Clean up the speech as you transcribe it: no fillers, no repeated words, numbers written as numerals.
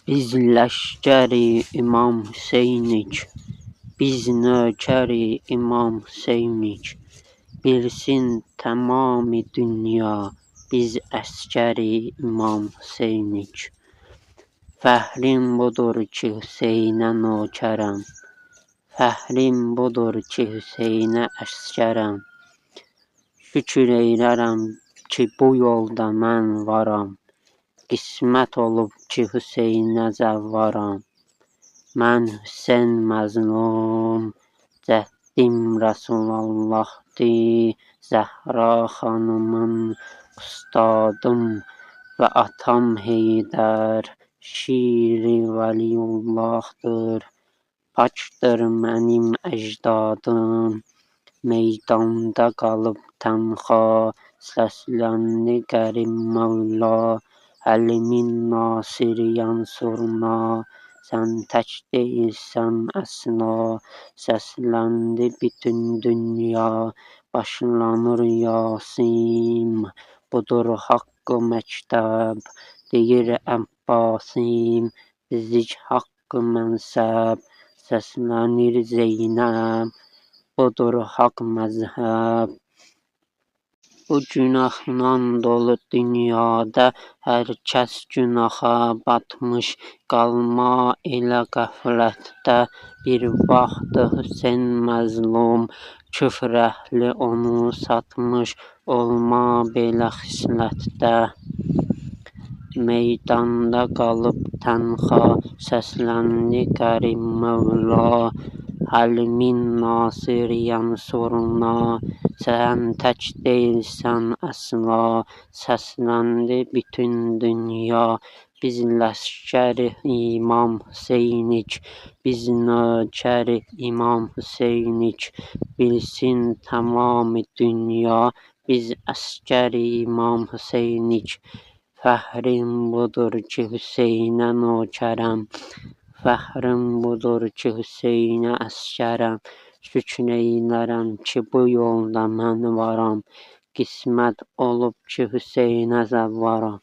Biz ləşkəri İmam Hüseynik, biz nökəri İmam Hüseynik, bilsin tamamı dünya, biz əskəri İmam Hüseynik. Fəxrim budur ki Hüseynə nökərəm, fəxrim budur ki Hüseynə əskərəm. Şükür eylərəm ki bu yolda mən varam, qismət olub ki Hüseynə zəvvaram. Mən Hüseyn məzlum, cəddim Rəsulallahdır, Zəhra xanımın ustadım və atam Heydər şiri Vəliullahdır. Pakdır mənim əcdadım, meydanda qalıb tənha, səsləndi qərim Mövla, Həlimin Nasiri yansurna, sən tək deyilsən əsla, səsləndi bütün dünya, başlanır Yasin, budur haqqı məktəb, deyir Əbbasim, bizik haqqı mənsəb, səslənir Zeynəb, budur haqq məzhəb. Bu günahla dolu dünyada hər kəs günaha batmış, qalma elə qəflətdə, bir vaxtı Hüseyn məzlum, küfr əhli onu satmış, olma belə xislətdə. Meydanda qalıb tənha, səsləndi qərim Mövla, Həlimin Nasiri yansurna, sən tək deyilsən əsla, səsləndi bütün dünya, biz ləşkəri İmam Hüseynik, biz nökəri İmam Hüseynik, bilsin tamamı dünya, biz əskəri İmam Hüseynik. Fəxrim budur ki Hüseynə nökərəm, fəxrim budur ki Hüseynə əskərəm. Şükür eylərəm ki bu yolda mən varam, qismət olub ki Hüseynə zəvvaram.